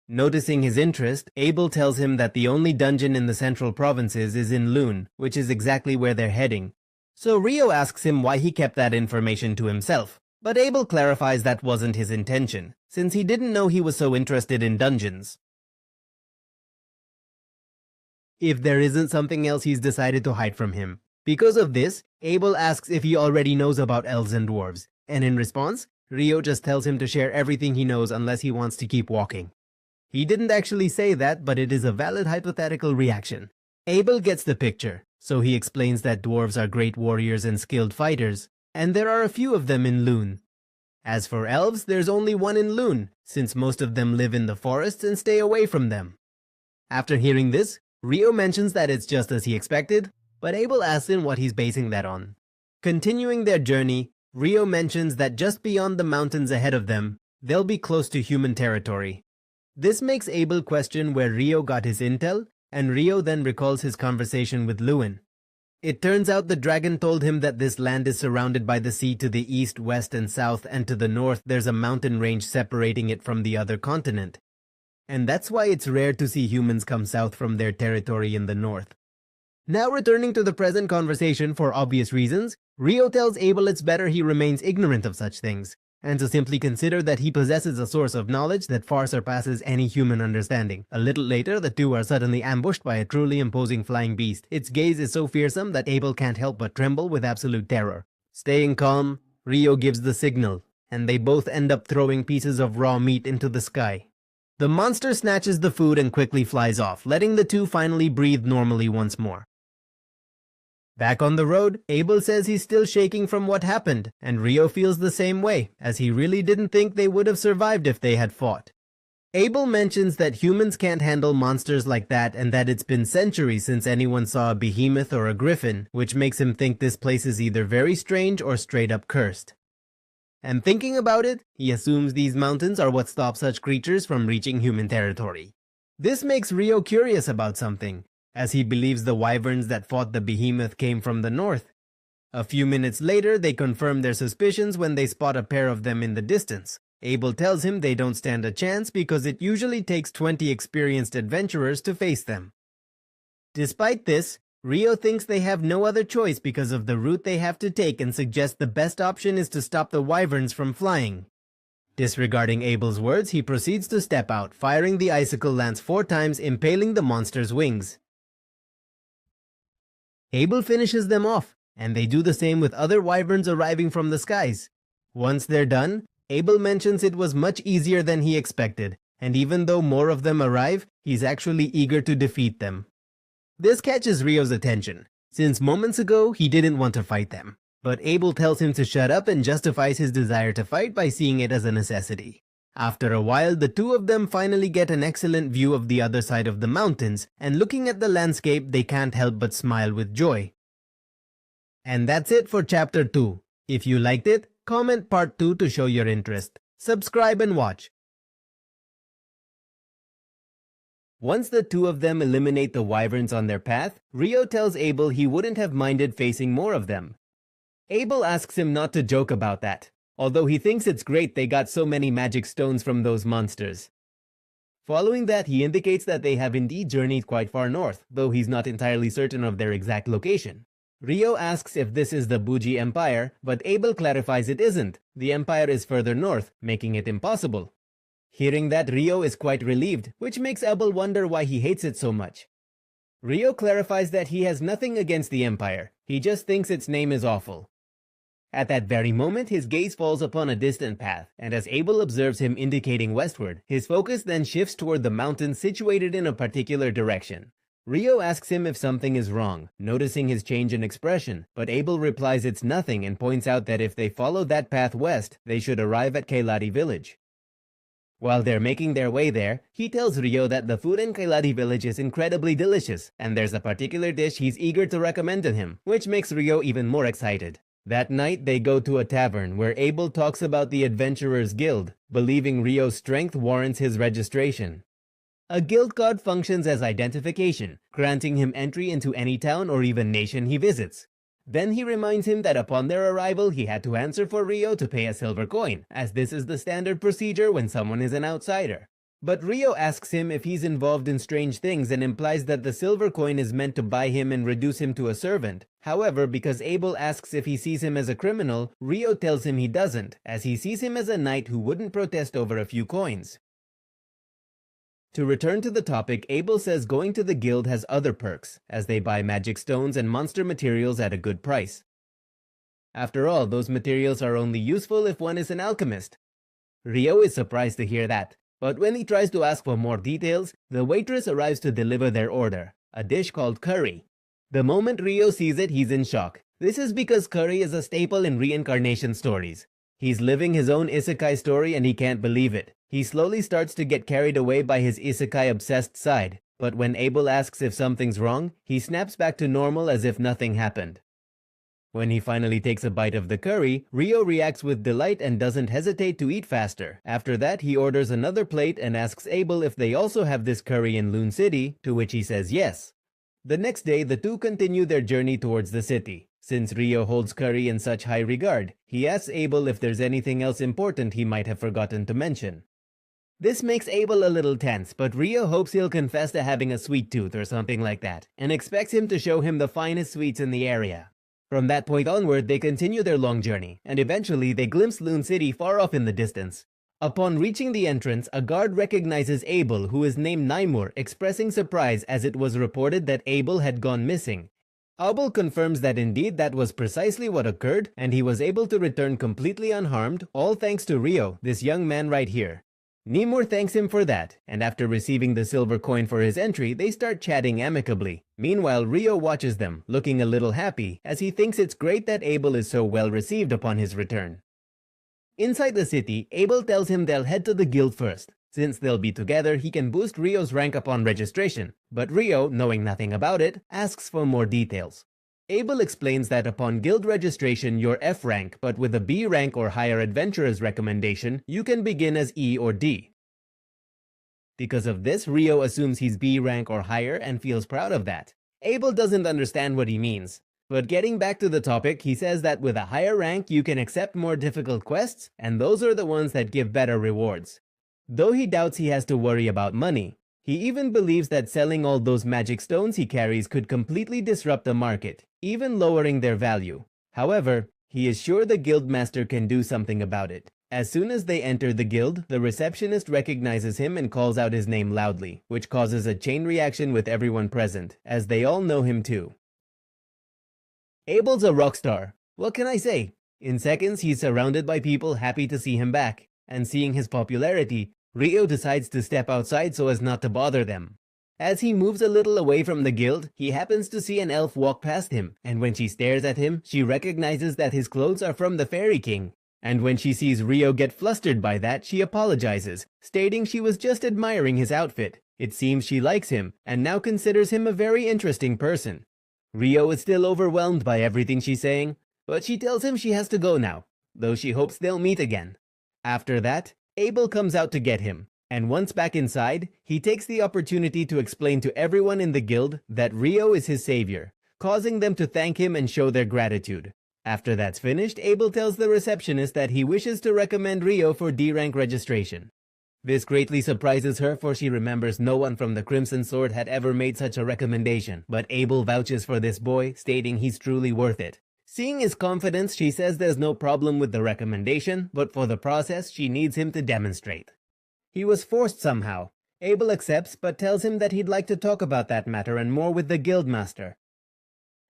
Noticing his interest, Abel tells him that the only dungeon in the central provinces is in Lune, which is exactly where they're heading. So Ryo asks him why he kept that information to himself, but Abel clarifies that wasn't his intention, since he didn't know he was so interested in dungeons. If there isn't something else he's decided to hide from him. Because of this, Abel asks if he already knows about elves and dwarves, and in response, Ryo just tells him to share everything he knows unless he wants to keep walking. He didn't actually say that, but it is a valid hypothetical reaction. Abel gets the picture, so he explains that dwarves are great warriors and skilled fighters, and there are a few of them in Lune. As for elves, there's only one in Lune, since most of them live in the forests and stay away from them. After hearing this, Ryo mentions that it's just as he expected, but Abel asks him what he's basing that on. Continuing their journey, Ryo mentions that just beyond the mountains ahead of them, they'll be close to human territory. This makes Abel question where Ryo got his intel, and Ryo then recalls his conversation with Lewin. It turns out the dragon told him that this land is surrounded by the sea to the east, west, and south, and to the north there's a mountain range separating it from the other continent. And that's why it's rare to see humans come south from their territory in the north. Now returning to the present conversation for obvious reasons, Ryo tells Abel it's better he remains ignorant of such things, and to simply consider that he possesses a source of knowledge that far surpasses any human understanding. A little later, the two are suddenly ambushed by a truly imposing flying beast. Its gaze is so fearsome that Abel can't help but tremble with absolute terror. Staying calm, Ryo gives the signal, and they both end up throwing pieces of raw meat into the sky. The monster snatches the food and quickly flies off, letting the two finally breathe normally once more. Back on the road, Abel says he's still shaking from what happened, and Ryo feels the same way, as he really didn't think they would have survived if they had fought. Abel mentions that humans can't handle monsters like that and that it's been centuries since anyone saw a behemoth or a griffin, which makes him think this place is either very strange or straight up cursed. And thinking about it, he assumes these mountains are what stop such creatures from reaching human territory. This makes Ryo curious about something, as he believes the wyverns that fought the behemoth came from the north. A few minutes later, they confirm their suspicions when they spot a pair of them in the distance. Abel tells him they don't stand a chance because it usually takes 20 experienced adventurers to face them. Despite this, Ryo thinks they have no other choice because of the route they have to take and suggests the best option is to stop the wyverns from flying. Disregarding Abel's words, he proceeds to step out, firing the icicle lance 4 times, impaling the monster's wings. Abel finishes them off, and they do the same with other wyverns arriving from the skies. Once they're done, Abel mentions it was much easier than he expected, and even though more of them arrive, he's actually eager to defeat them. This catches Ryo's attention, since moments ago he didn't want to fight them, but Abel tells him to shut up and justifies his desire to fight by seeing it as a necessity. After a while, the two of them finally get an excellent view of the other side of the mountains, and looking at the landscape, they can't help but smile with joy. And that's it for Chapter 2. If you liked it, comment Part 2 to show your interest. Subscribe and watch. Once the two of them eliminate the wyverns on their path, Ryo tells Abel he wouldn't have minded facing more of them. Abel asks him not to joke about that, although he thinks it's great they got so many magic stones from those monsters. Following that, he indicates that they have indeed journeyed quite far north, though he's not entirely certain of their exact location. Ryo asks if this is the Buji Empire, but Abel clarifies it isn't. The empire is further north, making it impossible. Hearing that, Ryo is quite relieved, which makes Abel wonder why he hates it so much. Ryo clarifies that he has nothing against the empire, he just thinks its name is awful. At that very moment, his gaze falls upon a distant path, and as Abel observes him indicating westward, his focus then shifts toward the mountains situated in a particular direction. Rio asks him if something is wrong, noticing his change in expression, but Abel replies it's nothing and points out that if they follow that path west, they should arrive at Kailati village. While they're making their way there, he tells Rio that the food in Kailati village is incredibly delicious, and there's a particular dish he's eager to recommend to him, which makes Rio even more excited. That night, they go to a tavern where Abel talks about the Adventurers Guild, believing Rio's strength warrants his registration. A guild card functions as identification, granting him entry into any town or even nation he visits. Then he reminds him that upon their arrival he had to answer for Rio to pay a silver coin, as this is the standard procedure when someone is an outsider. But Rio asks him if he's involved in strange things and implies that the silver coin is meant to buy him and reduce him to a servant. However, because Abel asks if he sees him as a criminal, Rio tells him he doesn't, as he sees him as a knight who wouldn't protest over a few coins. To return to the topic, Abel says going to the guild has other perks, as they buy magic stones and monster materials at a good price. After all, those materials are only useful if one is an alchemist. Rio is surprised to hear that, but when he tries to ask for more details, the waitress arrives to deliver their order, a dish called curry. The moment Rio sees it, he's in shock. This is because curry is a staple in reincarnation stories. He's living his own isekai story and he can't believe it. He slowly starts to get carried away by his isekai-obsessed side, but when Abel asks if something's wrong, he snaps back to normal as if nothing happened. When he finally takes a bite of the curry, Rio reacts with delight and doesn't hesitate to eat faster. After that, he orders another plate and asks Abel if they also have this curry in Loon City, to which he says yes. The next day, the two continue their journey towards the city. Since Rio holds curry in such high regard, he asks Abel if there's anything else important he might have forgotten to mention. This makes Abel a little tense, but Rio hopes he'll confess to having a sweet tooth or something like that, and expects him to show him the finest sweets in the area. From that point onward, they continue their long journey, and eventually they glimpse Loon City far off in the distance. Upon reaching the entrance, a guard recognizes Abel, who is named Naimur, expressing surprise as it was reported that Abel had gone missing. Abel confirms that indeed that was precisely what occurred, and he was able to return completely unharmed, all thanks to Rio, this young man right here. Naimur thanks him for that, and after receiving the silver coin for his entry, they start chatting amicably. Meanwhile, Rio watches them, looking a little happy, as he thinks it's great that Abel is so well received upon his return. Inside the city, Abel tells him they'll head to the guild first. Since they'll be together, he can boost Rio's rank upon registration, but Rio, knowing nothing about it, asks for more details. Abel explains that upon guild registration you're F rank, but with a B rank or higher adventurer's recommendation, you can begin as E or D. Because of this, Rio assumes he's B rank or higher and feels proud of that. Abel doesn't understand what he means. But getting back to the topic, he says that with a higher rank you can accept more difficult quests, and those are the ones that give better rewards. Though he doubts he has to worry about money, he even believes that selling all those magic stones he carries could completely disrupt the market, even lowering their value. However, he is sure the guildmaster can do something about it. As soon as they enter the guild, the receptionist recognizes him and calls out his name loudly, which causes a chain reaction with everyone present, as they all know him too. Abel's a rock star. What can I say? In seconds, he's surrounded by people happy to see him back, and seeing his popularity, Rio decides to step outside so as not to bother them. As he moves a little away from the guild, he happens to see an elf walk past him, and when she stares at him, she recognizes that his clothes are from the Fairy King. And when she sees Rio get flustered by that, she apologizes, stating she was just admiring his outfit. It seems she likes him, and now considers him a very interesting person. Rio is still overwhelmed by everything she's saying, but she tells him she has to go now, though she hopes they'll meet again. After that, Abel comes out to get him, and once back inside, he takes the opportunity to explain to everyone in the guild that Rio is his savior, causing them to thank him and show their gratitude. After that's finished, Abel tells the receptionist that he wishes to recommend Rio for D-rank registration. This greatly surprises her, for she remembers no one from the Crimson Sword had ever made such a recommendation, but Abel vouches for this boy, stating he's truly worth it. Seeing his confidence, she says there's no problem with the recommendation, but for the process, she needs him to demonstrate. He was forced somehow. Abel accepts, but tells him that he'd like to talk about that matter and more with the guildmaster.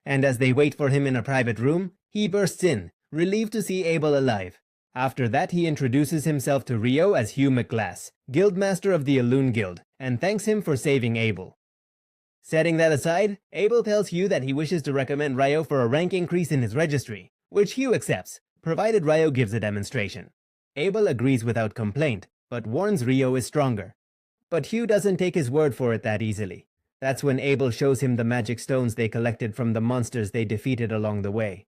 And as they wait for him in a private room, he bursts in, relieved to see Abel alive. After that, he introduces himself to Rio as Hugh McGlass, guildmaster of the Elune Guild, and thanks him for saving Abel. Setting that aside, Abel tells Hugh that he wishes to recommend Ryo for a rank increase in his registry, which Hugh accepts, provided Ryo gives a demonstration. Abel agrees without complaint, but warns Ryo is stronger. But Hugh doesn't take his word for it that easily. That's when Abel shows him the magic stones they collected from the monsters they defeated along the way.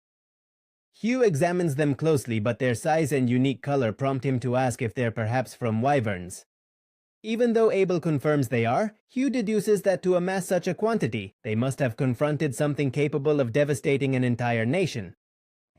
Hugh examines them closely, but their size and unique color prompt him to ask if they're perhaps from wyverns. Even though Abel confirms they are, Hugh deduces that to amass such a quantity, they must have confronted something capable of devastating an entire nation.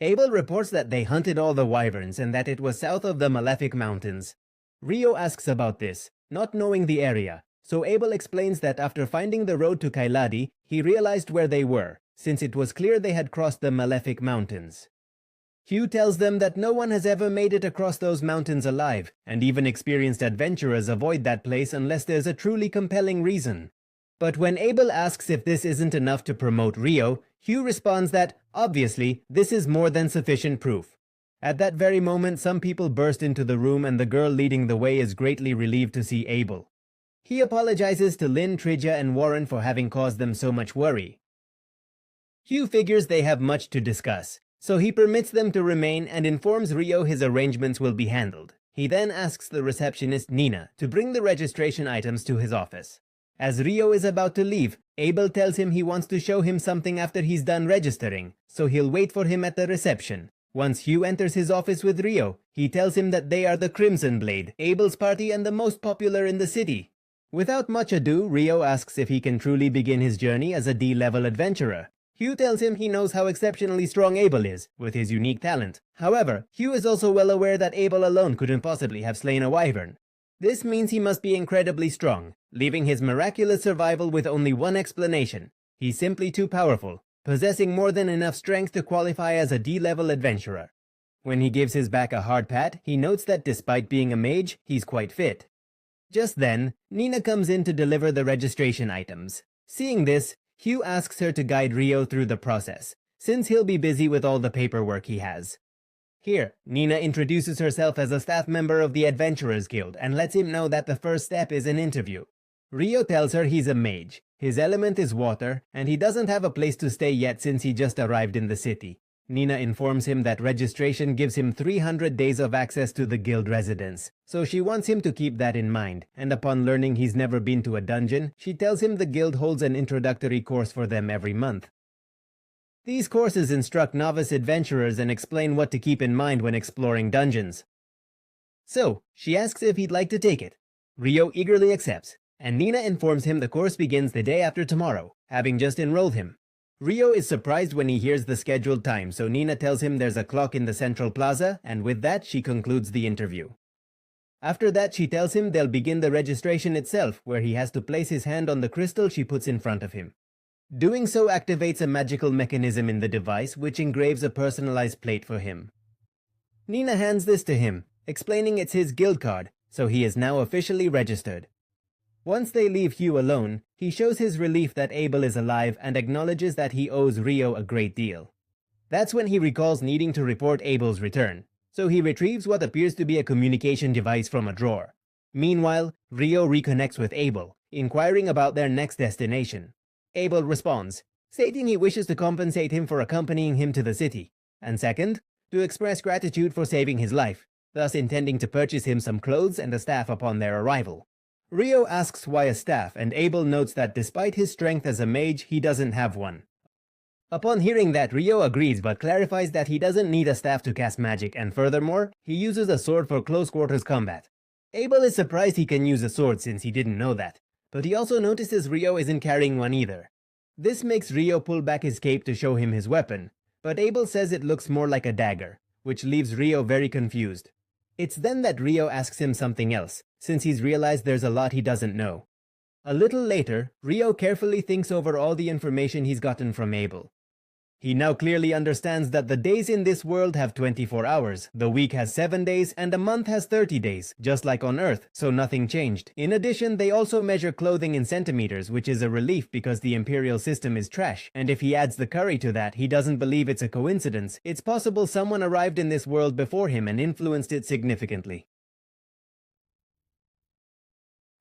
Abel reports that they hunted all the wyverns and that it was south of the Malefic Mountains. Ryo asks about this, not knowing the area, so Abel explains that after finding the road to Kailadi, he realized where they were, since it was clear they had crossed the Malefic Mountains. Hugh tells them that no one has ever made it across those mountains alive, and even experienced adventurers avoid that place unless there's a truly compelling reason. But when Abel asks if this isn't enough to promote Ryo, Hugh responds that, obviously, this is more than sufficient proof. At that very moment, some people burst into the room and the girl leading the way is greatly relieved to see Abel. He apologizes to Lynn, Tridja, and Warren for having caused them so much worry. Hugh figures they have much to discuss, so he permits them to remain and informs Ryo his arrangements will be handled. He then asks the receptionist Nina to bring the registration items to his office. As Ryo is about to leave, Abel tells him he wants to show him something after he's done registering, so he'll wait for him at the reception. Once Hugh enters his office with Ryo, he tells him that they are the Crimson Blade, Abel's party and the most popular in the city. Without much ado, Ryo asks if he can truly begin his journey as a D-level adventurer. Hugh tells him he knows how exceptionally strong Abel is, with his unique talent. However, Hugh is also well aware that Abel alone couldn't possibly have slain a wyvern. This means he must be incredibly strong, leaving his miraculous survival with only one explanation. He's simply too powerful, possessing more than enough strength to qualify as a D-level adventurer. When he gives his back a hard pat, he notes that despite being a mage, he's quite fit. Just then, Nina comes in to deliver the registration items. Seeing this, Hugh asks her to guide Ryo through the process, since he'll be busy with all the paperwork he has. Here, Nina introduces herself as a staff member of the Adventurers Guild and lets him know that the first step is an interview. Ryo tells her he's a mage, his element is water, and he doesn't have a place to stay yet since he just arrived in the city. Nina informs him that registration gives him 300 days of access to the guild residence, so she wants him to keep that in mind, and upon learning he's never been to a dungeon, she tells him the guild holds an introductory course for them every month. These courses instruct novice adventurers and explain what to keep in mind when exploring dungeons. So, she asks if he'd like to take it. Ryo eagerly accepts, and Nina informs him the course begins the day after tomorrow, having just enrolled him. Ryo is surprised when he hears the scheduled time, so Nina tells him there's a clock in the central plaza, and with that she concludes the interview. After that, she tells him they'll begin the registration itself, where he has to place his hand on the crystal she puts in front of him. Doing so activates a magical mechanism in the device, which engraves a personalized plate for him. Nina hands this to him, explaining it's his guild card, so he is now officially registered. Once they leave Hugh alone, he shows his relief that Abel is alive and acknowledges that he owes Ryo a great deal. That's when he recalls needing to report Abel's return, so he retrieves what appears to be a communication device from a drawer. Meanwhile, Ryo reconnects with Abel, inquiring about their next destination. Abel responds, stating he wishes to compensate him for accompanying him to the city, and second, to express gratitude for saving his life, thus intending to purchase him some clothes and a staff upon their arrival. Ryo asks why a staff, and Abel notes that despite his strength as a mage, he doesn't have one. Upon hearing that, Ryo agrees but clarifies that he doesn't need a staff to cast magic, and furthermore, he uses a sword for close quarters combat. Abel is surprised he can use a sword since he didn't know that, but he also notices Ryo isn't carrying one either. This makes Ryo pull back his cape to show him his weapon, but Abel says it looks more like a dagger, which leaves Ryo very confused. It's then that Ryo asks him something else, since he's realized there's a lot he doesn't know. A little later, Ryo carefully thinks over all the information he's gotten from Abel. He now clearly understands that the days in this world have 24 hours, the week has 7 days, and a month has 30 days, just like on Earth, so nothing changed. In addition, they also measure clothing in centimeters, which is a relief because the imperial system is trash, and if he adds the curry to that, he doesn't believe it's a coincidence. It's possible someone arrived in this world before him and influenced it significantly.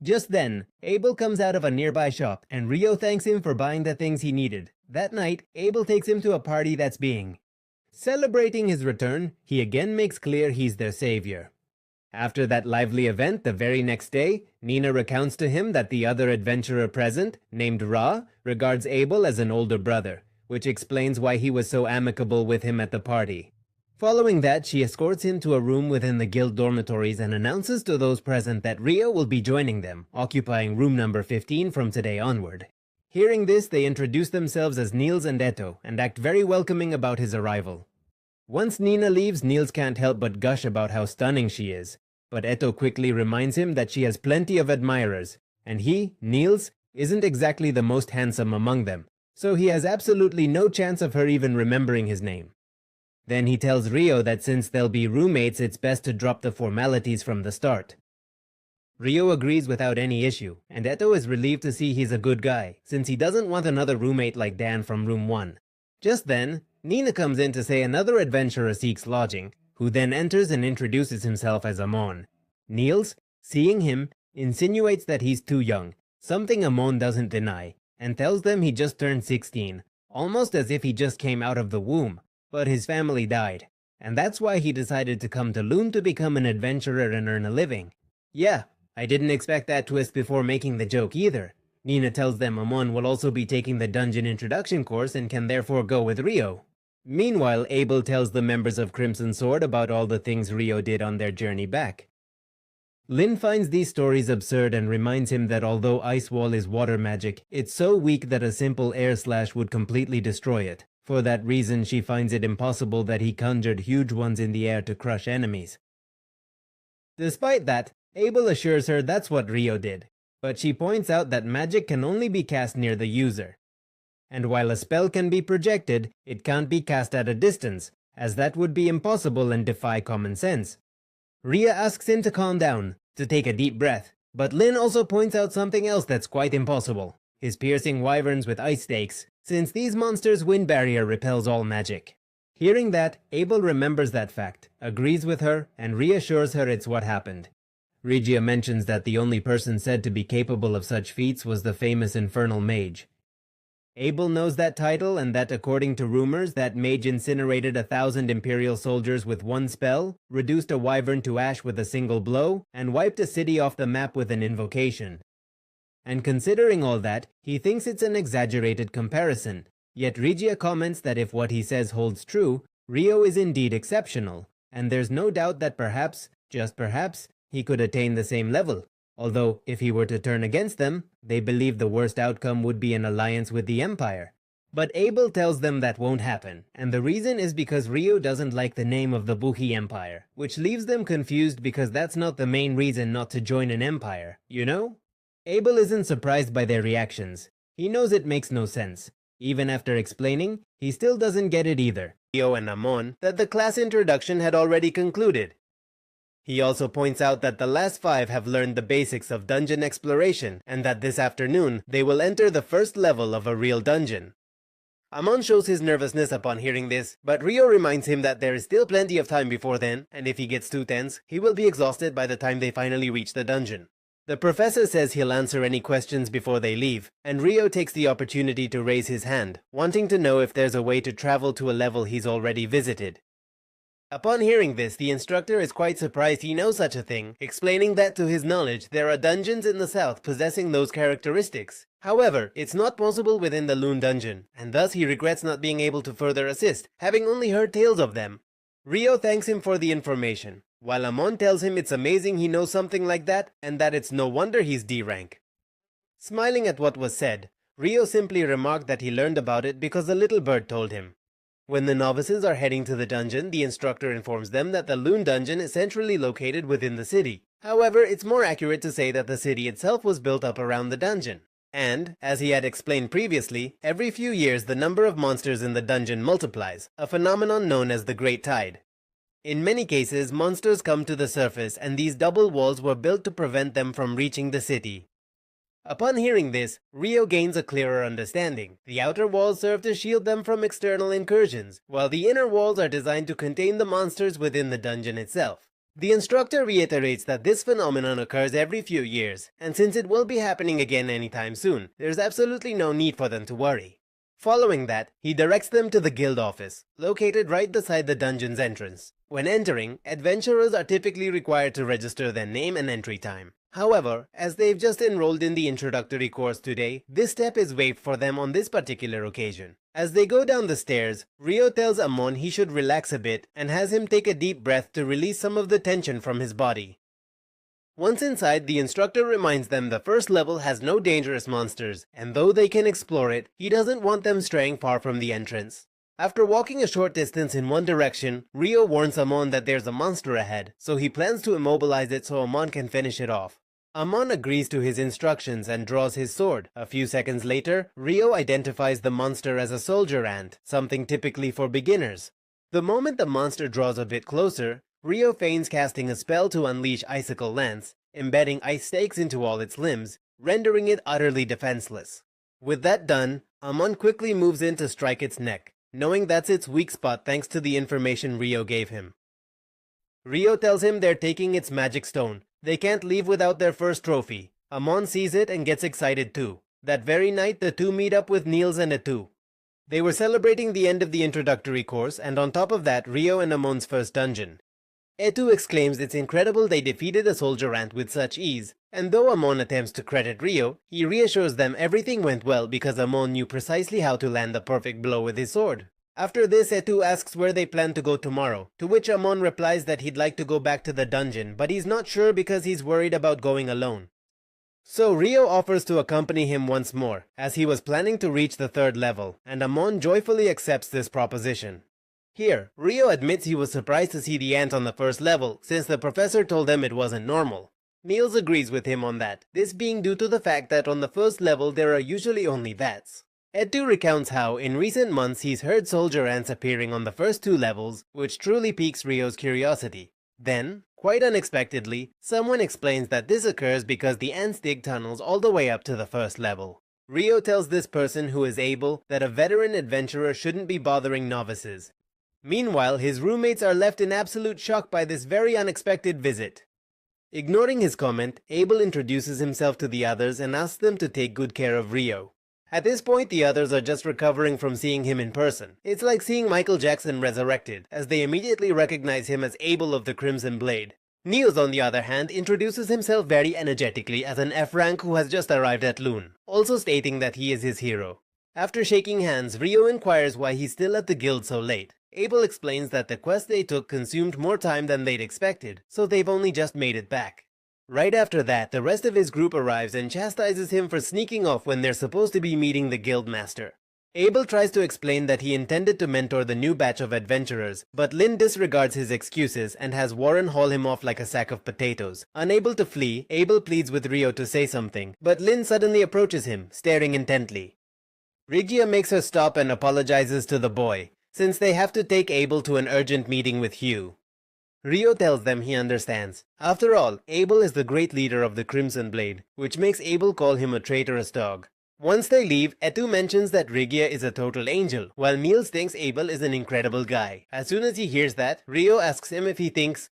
Just then, Abel comes out of a nearby shop and Rio thanks him for buying the things he needed. That night, Abel takes him to a party that's being. Celebrating his return, he again makes clear he's their savior. After that lively event the very next day, Nina recounts to him that the other adventurer present, named Ra, regards Abel as an older brother, which explains why he was so amicable with him at the party. Following that, she escorts him to a room within the guild dormitories and announces to those present that Rio will be joining them, occupying room number 15 from today onward. Hearing this, they introduce themselves as Niels and Eto and act very welcoming about his arrival. Once Nina leaves, Niels can't help but gush about how stunning she is, but Eto quickly reminds him that she has plenty of admirers, and he, Niels, isn't exactly the most handsome among them, so he has absolutely no chance of her even remembering his name. Then he tells Rio that since they'll be roommates, it's best to drop the formalities from the start. Rio agrees without any issue, and Eto is relieved to see he's a good guy, since he doesn't want another roommate like Dan from room 1. Just then, Nina comes in to say another adventurer seeks lodging, who then enters and introduces himself as Amon. Niels, seeing him, insinuates that he's too young, something Amon doesn't deny, and tells them he just turned 16, almost as if he just came out of the womb. But his family died, and that's why he decided to come to Loon to become an adventurer and earn a living. Yeah, I didn't expect that twist before making the joke either. Nina tells them Amon will also be taking the dungeon introduction course and can therefore go with Rio. Meanwhile, Abel tells the members of Crimson Sword about all the things Rio did on their journey back. Lin finds these stories absurd and reminds him that although Ice Wall is water magic, it's so weak that a simple air slash would completely destroy it. For that reason, she finds it impossible that he conjured huge ones in the air to crush enemies. Despite that, Abel assures her that's what Rio did, but she points out that magic can only be cast near the user. And while a spell can be projected, it can't be cast at a distance, as that would be impossible and defy common sense. Ria asks him to calm down, to take a deep breath, but Lin also points out something else that's quite impossible: his piercing wyverns with ice stakes, since these monsters' wind barrier repels all magic. Hearing that, Abel remembers that fact, agrees with her, and reassures her it's what happened. Regia mentions that the only person said to be capable of such feats was the famous Infernal Mage. Abel knows that title and that according to rumors, that mage incinerated 1,000 Imperial soldiers with one spell, reduced a wyvern to ash with a single blow, and wiped a city off the map with an invocation. And considering all that, he thinks it's an exaggerated comparison, yet Regia comments that if what he says holds true, Rio is indeed exceptional, and there's no doubt that perhaps, just perhaps, he could attain the same level. Although, if he were to turn against them, they believe the worst outcome would be an alliance with the Empire. But Abel tells them that won't happen, and the reason is because Rio doesn't like the name of the Buhi Empire, which leaves them confused because that's not the main reason not to join an empire, you know? Abel isn't surprised by their reactions. He knows it makes no sense. Even after explaining, he still doesn't get it either. Rio and Amon that the class introduction had already concluded. He also points out that the last 5 have learned the basics of dungeon exploration and that this afternoon they will enter the first level of a real dungeon. Amon shows his nervousness upon hearing this, but Rio reminds him that there is still plenty of time before then, and if he gets too tense, he will be exhausted by the time they finally reach the dungeon. The professor says he'll answer any questions before they leave, and Rio takes the opportunity to raise his hand, wanting to know if there's a way to travel to a level he's already visited. Upon hearing this, the instructor is quite surprised he knows such a thing, explaining that to his knowledge there are dungeons in the south possessing those characteristics. However, it's not possible within the Loon dungeon, and thus he regrets not being able to further assist, having only heard tales of them. Rio thanks him for the information, while Amon tells him it's amazing he knows something like that, and that it's no wonder he's D rank. Smiling at what was said, Rio simply remarked that he learned about it because a little bird told him. When the novices are heading to the dungeon, the instructor informs them that the Loon dungeon is centrally located within the city. However, it's more accurate to say that the city itself was built up around the dungeon. And, as he had explained previously, every few years the number of monsters in the dungeon multiplies, a phenomenon known as the Great Tide. In many cases, monsters come to the surface, and these double walls were built to prevent them from reaching the city. Upon hearing this, Rio gains a clearer understanding. The outer walls serve to shield them from external incursions, while the inner walls are designed to contain the monsters within the dungeon itself. The instructor reiterates that this phenomenon occurs every few years, and since it will be happening again anytime soon, there's absolutely no need for them to worry. Following that, he directs them to the guild office, located right beside the dungeon's entrance. When entering, adventurers are typically required to register their name and entry time. However, as they've just enrolled in the introductory course today, this step is waived for them on this particular occasion. As they go down the stairs, Ryo tells Amon he should relax a bit and has him take a deep breath to release some of the tension from his body. Once inside, the instructor reminds them the first level has no dangerous monsters, and though they can explore it, he doesn't want them straying far from the entrance. After walking a short distance in one direction, Ryo warns Amon that there's a monster ahead, so he plans to immobilize it so Amon can finish it off. Amon agrees to his instructions and draws his sword. A few seconds later, Ryo identifies the monster as a soldier ant, something typically for beginners. The moment the monster draws a bit closer, Ryo feigns casting a spell to unleash Icicle Lance, embedding ice stakes into all its limbs, rendering it utterly defenseless. With that done, Amon quickly moves in to strike its neck, knowing that's its weak spot thanks to the information Ryo gave him. Ryo tells him they're taking its magic stone. They can't leave without their first trophy. Amon sees it and gets excited too. That very night, the two meet up with Niels and Etu. They were celebrating the end of the introductory course, and on top of that, Ryo and Amon's first dungeon. Etu exclaims it's incredible they defeated a soldier ant with such ease, and though Amon attempts to credit Ryo, he reassures them everything went well because Amon knew precisely how to land the perfect blow with his sword. After this, Etu asks where they plan to go tomorrow, to which Amon replies that he'd like to go back to the dungeon, but he's not sure because he's worried about going alone. So Ryo offers to accompany him once more, as he was planning to reach the third level, and Amon joyfully accepts this proposition. Here, Ryo admits he was surprised to see the ant on the first level, since the professor told them it wasn't normal. Niels agrees with him on that, this being due to the fact that on the first level there are usually only bats. Etu recounts how, in recent months, he's heard soldier ants appearing on the first two levels, which truly piques Ryo's curiosity. Then, quite unexpectedly, someone explains that this occurs because the ants dig tunnels all the way up to the first level. Ryo tells this person, who is Abel, that a veteran adventurer shouldn't be bothering novices. Meanwhile, his roommates are left in absolute shock by this very unexpected visit. Ignoring his comment, Abel introduces himself to the others and asks them to take good care of Ryo. At this point, the others are just recovering from seeing him in person. It's like seeing Michael Jackson resurrected, as they immediately recognize him as Abel of the Crimson Blade. Niels, on the other hand, introduces himself very energetically as an F-rank who has just arrived at Loon, also stating that he is his hero. After shaking hands, Ryo inquires why he's still at the guild so late. Abel explains that the quest they took consumed more time than they'd expected, so they've only just made it back. Right after that, the rest of his group arrives and chastises him for sneaking off when they're supposed to be meeting the guild master. Abel tries to explain that he intended to mentor the new batch of adventurers, but Lin disregards his excuses and has Warren haul him off like a sack of potatoes. Unable to flee, Abel pleads with Ryo to say something, but Lin suddenly approaches him, staring intently. Rigia makes her stop and apologizes to the boy, since they have to take Abel to an urgent meeting with Hugh. Ryo tells them he understands. After all, Abel is the great leader of the Crimson Blade, which makes Abel call him a traitorous dog. Once they leave, Etu mentions that Rigia is a total angel, while Niels thinks Abel is an incredible guy. As soon as he hears that, Ryo asks him if he thinks,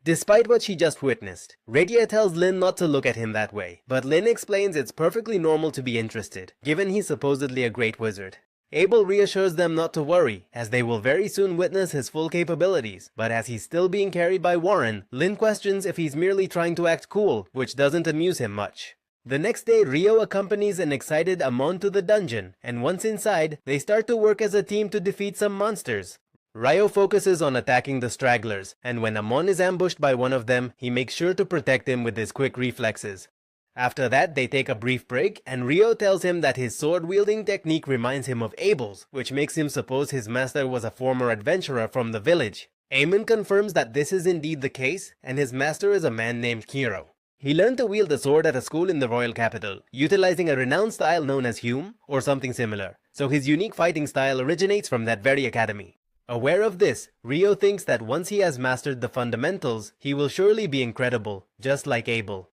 despite what she just witnessed. Rigia tells Lin not to look at him that way, but Lin explains it's perfectly normal to be interested, given he's supposedly a great wizard. Abel reassures them not to worry, as they will very soon witness his full capabilities, but as he's still being carried by Warren, Lin questions if he's merely trying to act cool, which doesn't amuse him much. The next day, Ryo accompanies an excited Amon to the dungeon, and once inside, they start to work as a team to defeat some monsters. Ryo focuses on attacking the stragglers, and when Amon is ambushed by one of them, he makes sure to protect him with his quick reflexes. After that, they take a brief break, and Ryo tells him that his sword-wielding technique reminds him of Abel's, which makes him suppose his master was a former adventurer from the village. Eamon confirms that this is indeed the case, and his master is a man named Kiro. He learned to wield the sword at a school in the royal capital, utilizing a renowned style known as Hume, or something similar, so his unique fighting style originates from that very academy. Aware of this, Ryo thinks that once he has mastered the fundamentals, he will surely be incredible, just like Abel.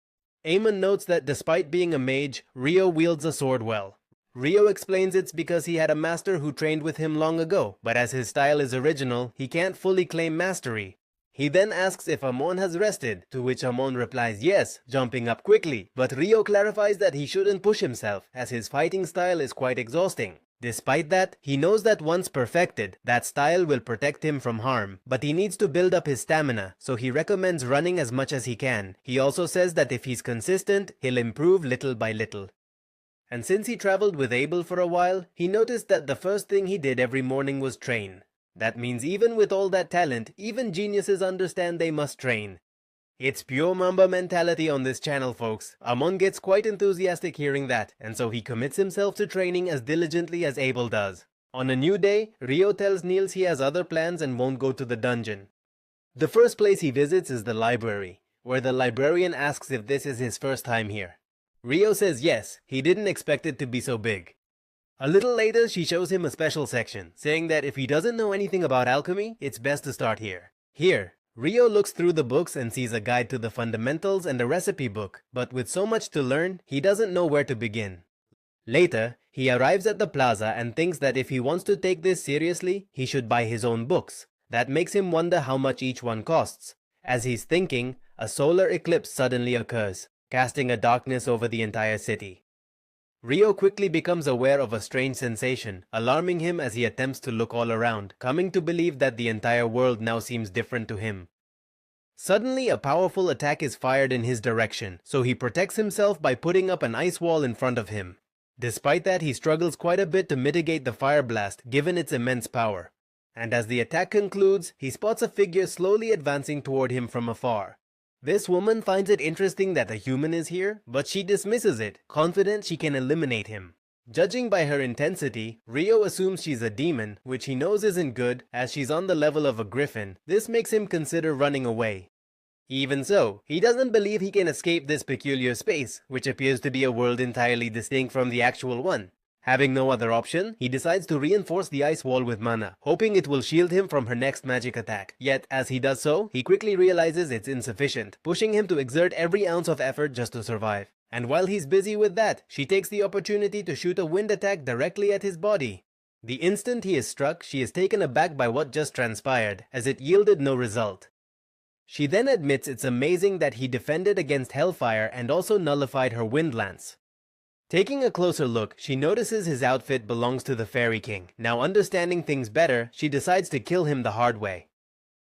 Eamon notes that despite being a mage, Ryo wields a sword well. Ryo explains it's because he had a master who trained with him long ago, but as his style is original, he can't fully claim mastery. He then asks if Amon has rested, to which Amon replies yes, jumping up quickly, but Ryo clarifies that he shouldn't push himself, as his fighting style is quite exhausting. Despite that, he knows that once perfected, that style will protect him from harm, but he needs to build up his stamina, so he recommends running as much as he can. He also says that if he's consistent, he'll improve little by little. And since he traveled with Abel for a while, he noticed that the first thing he did every morning was train. That means even with all that talent, even geniuses understand they must train. It's pure Mamba mentality on this channel, folks. Amon gets quite enthusiastic hearing that, and so he commits himself to training as diligently as Abel does. On a new day, Ryo tells Niels he has other plans and won't go to the dungeon. The first place he visits is the library, where the librarian asks if this is his first time here. Ryo says yes, he didn't expect it to be so big. A little later, she shows him a special section, saying that if he doesn't know anything about alchemy, it's best to start here. Here, Ryo looks through the books and sees a guide to the fundamentals and a recipe book, but with so much to learn, he doesn't know where to begin. Later, he arrives at the plaza and thinks that if he wants to take this seriously, he should buy his own books. That makes him wonder how much each one costs. As he's thinking, a solar eclipse suddenly occurs, casting a darkness over the entire city. Ryo quickly becomes aware of a strange sensation, alarming him as he attempts to look all around, coming to believe that the entire world now seems different to him. Suddenly, a powerful attack is fired in his direction, so he protects himself by putting up an ice wall in front of him. Despite that, he struggles quite a bit to mitigate the fire blast, given its immense power. And as the attack concludes, he spots a figure slowly advancing toward him from afar. This woman finds it interesting that a human is here, but she dismisses it, confident she can eliminate him. Judging by her intensity, Ryo assumes she's a demon, which he knows isn't good, as she's on the level of a griffin. This makes him consider running away. Even so, he doesn't believe he can escape this peculiar space, which appears to be a world entirely distinct from the actual one. Having no other option, he decides to reinforce the ice wall with mana, hoping it will shield him from her next magic attack. Yet, as he does so, he quickly realizes it's insufficient, pushing him to exert every ounce of effort just to survive. And while he's busy with that, she takes the opportunity to shoot a wind attack directly at his body. The instant he is struck, she is taken aback by what just transpired, as it yielded no result. She then admits it's amazing that he defended against Hellfire and also nullified her Wind Lance. Taking a closer look, she notices his outfit belongs to the Fairy King. Now understanding things better, she decides to kill him the hard way.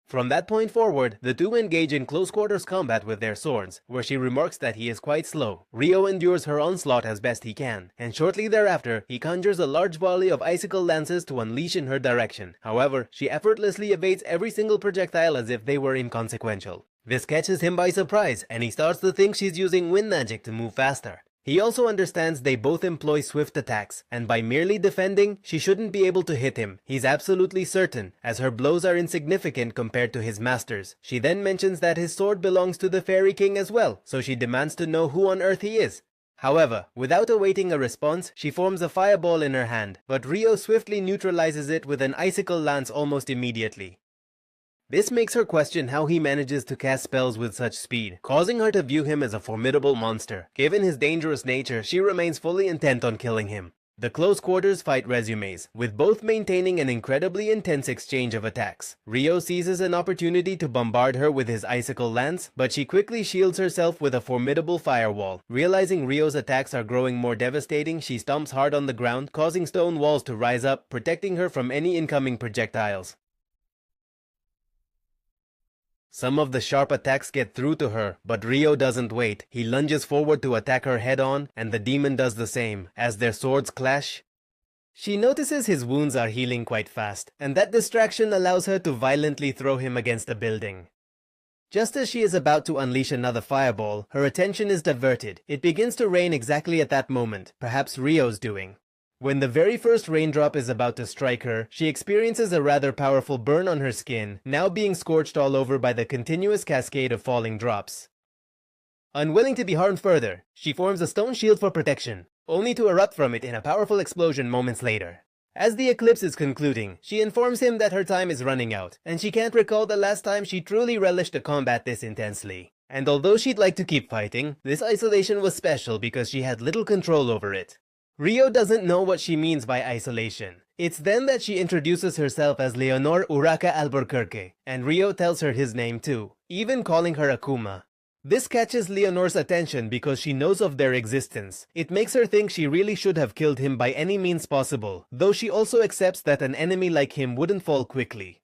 From that point forward, the two engage in close quarters combat with their swords, where she remarks that he is quite slow. Ryo endures her onslaught as best he can, and shortly thereafter, he conjures a large volley of icicle lances to unleash in her direction. However, she effortlessly evades every single projectile as if they were inconsequential. This catches him by surprise, and he starts to think she's using wind magic to move faster. He also understands they both employ swift attacks, and by merely defending, she shouldn't be able to hit him. He's absolutely certain, as her blows are insignificant compared to his master's. She then mentions that his sword belongs to the Fairy King as well, so she demands to know who on earth he is. However, without awaiting a response, she forms a fireball in her hand, but Ryo swiftly neutralizes it with an icicle lance almost immediately. This makes her question how he manages to cast spells with such speed, causing her to view him as a formidable monster. Given his dangerous nature, she remains fully intent on killing him. The close quarters fight resumes, with both maintaining an incredibly intense exchange of attacks. Ryo seizes an opportunity to bombard her with his icicle lance, but she quickly shields herself with a formidable firewall. Realizing Ryo's attacks are growing more devastating, she stomps hard on the ground, causing stone walls to rise up, protecting her from any incoming projectiles. Some of the sharp attacks get through to her, but Ryo doesn't wait. He lunges forward to attack her head-on, and the demon does the same. As their swords clash, she notices his wounds are healing quite fast, and that distraction allows her to violently throw him against a building. Just as she is about to unleash another fireball, her attention is diverted. It begins to rain exactly at that moment, perhaps Ryo's doing. When the very first raindrop is about to strike her, she experiences a rather powerful burn on her skin, now being scorched all over by the continuous cascade of falling drops. Unwilling to be harmed further, she forms a stone shield for protection, only to erupt from it in a powerful explosion moments later. As the eclipse is concluding, she informs him that her time is running out, and she can't recall the last time she truly relished a combat this intensely. And although she'd like to keep fighting, this isolation was special because she had little control over it. Rio doesn't know what she means by isolation. It's then that she introduces herself as Leonor Uraka Albuquerque, and Rio tells her his name too, even calling her Akuma. This catches Leonor's attention because she knows of their existence. It makes her think she really should have killed him by any means possible, though she also accepts that an enemy like him wouldn't fall quickly.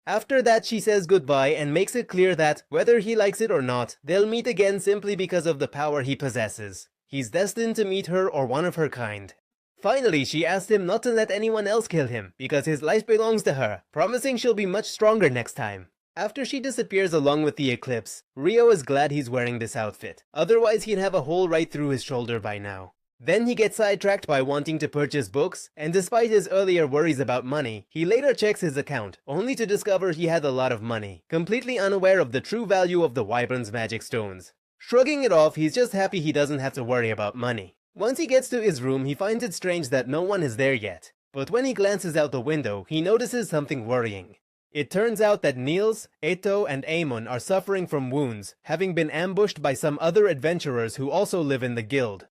After that, she says goodbye and makes it clear that, whether he likes it or not, they'll meet again simply because of the power he possesses. He's destined to meet her or one of her kind. Finally, she asks him not to let anyone else kill him, because his life belongs to her, promising she'll be much stronger next time. After she disappears along with the eclipse, Rio is glad he's wearing this outfit. Otherwise, he'd have a hole right through his shoulder by now. Then he gets sidetracked by wanting to purchase books, and despite his earlier worries about money, he later checks his account, only to discover he had a lot of money, completely unaware of the true value of the Wyvern's magic stones. Shrugging it off, he's just happy he doesn't have to worry about money. Once he gets to his room, he finds it strange that no one is there yet. But when he glances out the window, he notices something worrying. It turns out that Niels, Eto, and Amon are suffering from wounds, having been ambushed by some other adventurers who also live in the guild.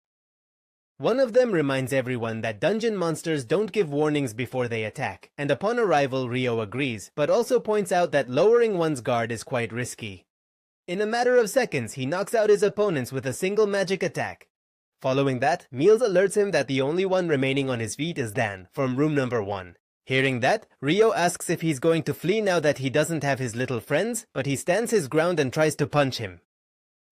One of them reminds everyone that dungeon monsters don't give warnings before they attack, and upon arrival Rio agrees, but also points out that lowering one's guard is quite risky. In a matter of seconds, he knocks out his opponents with a single magic attack. Following that, Niels alerts him that the only one remaining on his feet is Dan, from room number 1. Hearing that, Rio asks if he's going to flee now that he doesn't have his little friends, but he stands his ground and tries to punch him.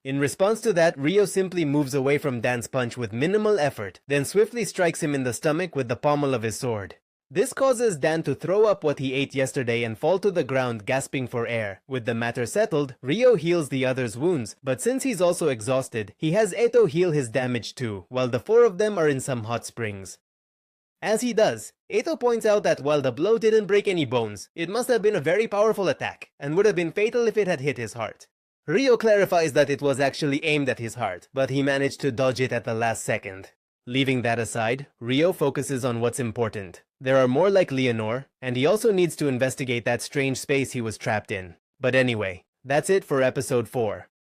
In response to that, Rio simply moves away from Dan's punch with minimal effort, then swiftly strikes him in the stomach with the pommel of his sword. This causes Dan to throw up what he ate yesterday and fall to the ground gasping for air. With the matter settled, Rio heals the other's wounds, but since he's also exhausted, he has Eto heal his damage too, while the 4 of them are in some hot springs. As he does, Eto points out that while the blow didn't break any bones, it must have been a very powerful attack, and would have been fatal if it had hit his heart. Rio clarifies that it was actually aimed at his heart, but he managed to dodge it at the last second. Leaving that aside, Rio focuses on what's important. There are more like Leonor, and he also needs to investigate that strange space he was trapped in. But anyway, that's it for episode 4.